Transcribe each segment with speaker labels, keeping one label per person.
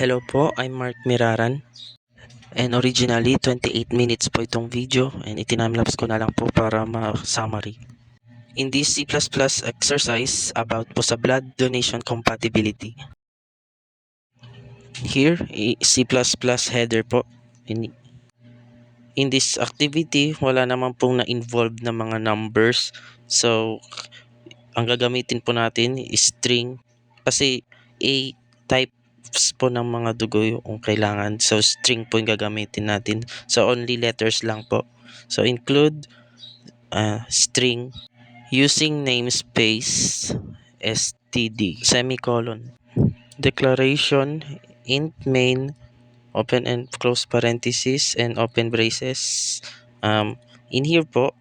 Speaker 1: Hello po, I'm Mark Miraran. And originally, 28 minutes po itong video and itinamlapse ko na lang po para ma-summary. In this C++ exercise about po sa blood donation compatibility. Here, C++ header po. In this activity, wala naman pong na-involved na mga numbers. So, ang gagamitin po natin is string kasi A types po ng mga dugo yung kailangan. So, string po yung gagamitin natin. So, only letters lang po. So, include string using namespace std semicolon declaration int main open and close parenthesis and open braces. In here po,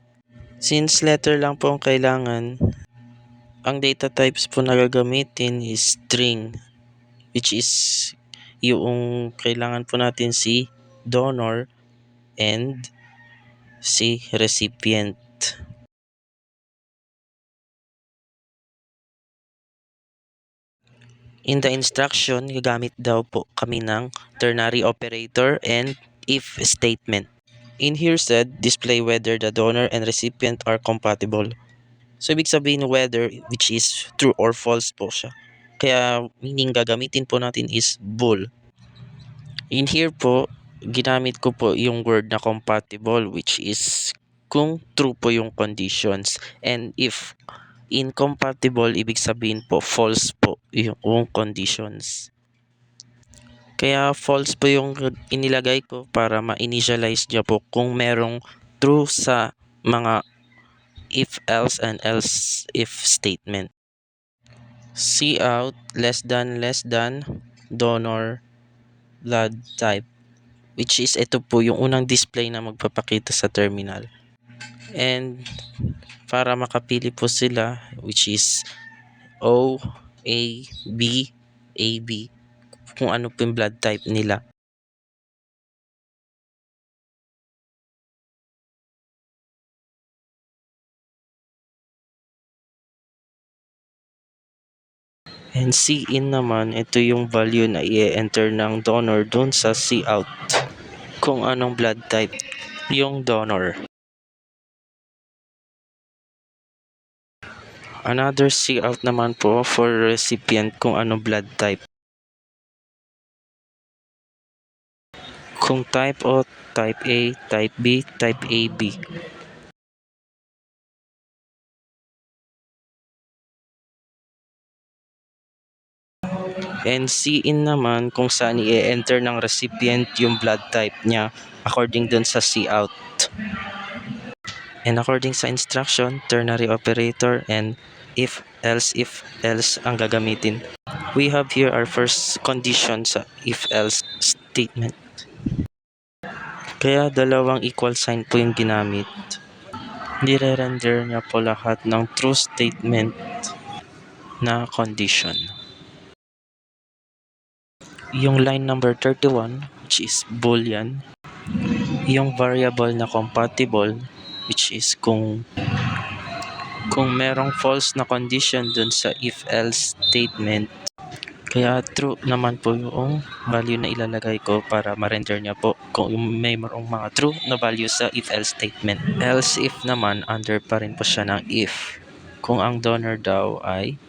Speaker 1: since letter lang po ang kailangan, ang data types po na gagamitin is string, which is yung kailangan po natin si donor and si recipient. In the instruction, gagamit daw po kami ng ternary operator and if statement. In here said, display whether the donor and recipient are compatible. So, ibig sabihin whether, which is true or false po siya. Kaya, meaning gagamitin po natin is bool. In here po, ginamit ko po yung word na compatible, which is kung true po yung conditions. And if incompatible, ibig sabihin po false po yung conditions. Kaya false po yung inilagay ko para ma-initialize niya po kung merong true sa mga if else and else if statement. Cout less than donor blood type, which is ito po yung unang display na magpapakita sa terminal. And para makapili po sila, which is O, A, B, AB, kung ano po yung blood type nila. And C-in naman, ito yung value na i-enter ng donor dun sa Cout. Kung anong blood type yung donor. Another Cout naman po for recipient kung anong blood type. Kung type O, type A, type B, type AB. And C-in naman kung saan i-enter ng recipient yung blood type niya according dun sa Cout. And according sa instruction, ternary operator and if else ang gagamitin. We have here our first condition sa if else statement. Kaya dalawang equal sign po yung ginamit. Nire-render niya po lahat ng true statement na condition. Yung line number 31, which is boolean, yung variable na compatible, which is kung merong false na condition dun sa if-else statement, kaya true naman po yung value na ilalagay ko para ma-render niya po kung may marong mga true na value sa if-else statement. Else if naman, under pa rin po siya ng if. Kung ang donor daw ay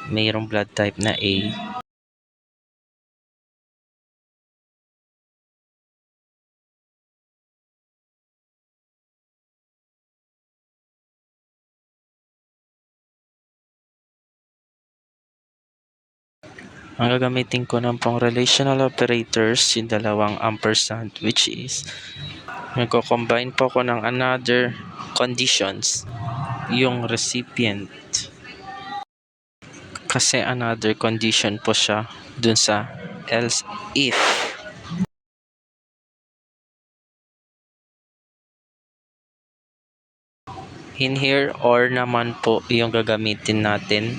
Speaker 1: mayroong blood type na A, ang gagamitin ko ng pang relational operators yung dalawang ampersand, which is magko-combine po ko ng another conditions yung recipient kasi another condition po siya dun sa else if. In here or naman po yung gagamitin natin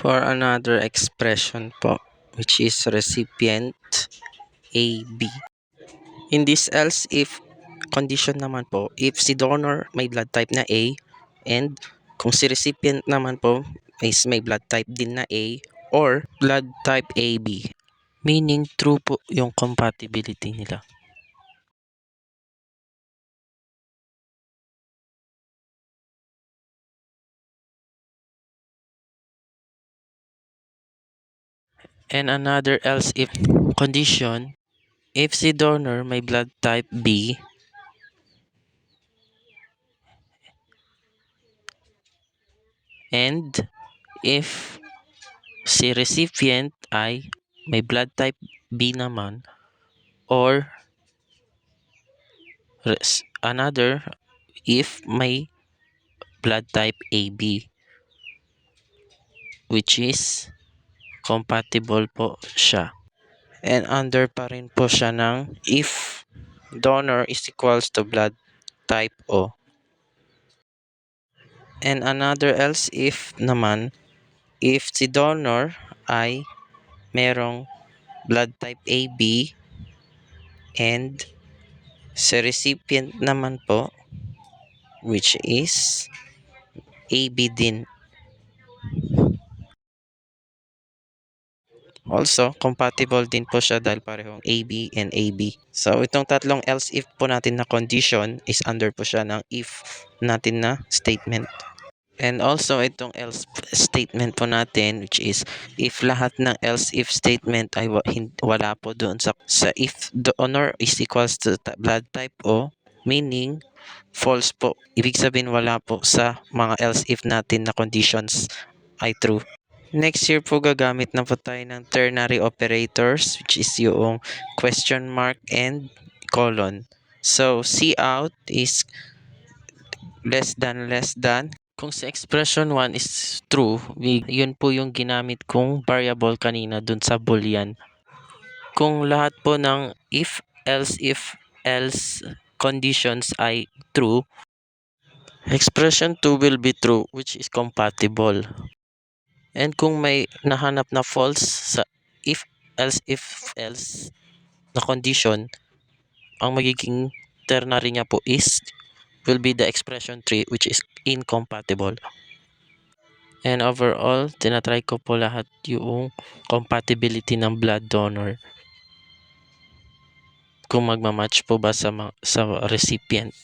Speaker 1: for another expression po, which is recipient AB. In this else if condition naman po, if si donor may blood type na A and kung si recipient naman po is may blood type din na A or blood type AB. Meaning true po yung compatibility nila. And another else if condition, if si donor may blood type B and if si recipient ay may blood type B naman or another if may blood type AB which is compatible po siya. And under pa rin po siya ng if donor is equals to blood type O. And another else if naman, if si donor ay merong blood type AB and si recipient naman po which is AB din. Also, compatible din po siya dahil parehong AB and AB. So, itong tatlong else if po natin na condition is under po siya ng if natin na statement. And also, itong else statement po natin which is if lahat ng else if statement ay wala po doon sa if the donor is equals to blood type O, meaning false po. Ibig sabihin wala po sa mga else if natin na conditions ay true. Next year po gagamit na po tayo ng ternary operators which is yung question mark and colon. So, C out is less than. Kung sa expression 1 is true, yun po yung ginamit kong variable kanina dun sa boolean. Kung lahat po ng if else conditions ay true, expression 2 will be true which is compatible. And kung may nahanap na false sa if else na condition, ang magiging ternary niya po is will be the expression 3 which is incompatible. And overall, tinatry ko po lahat yung compatibility ng blood donor. Kung magmamatch po ba sa recipient.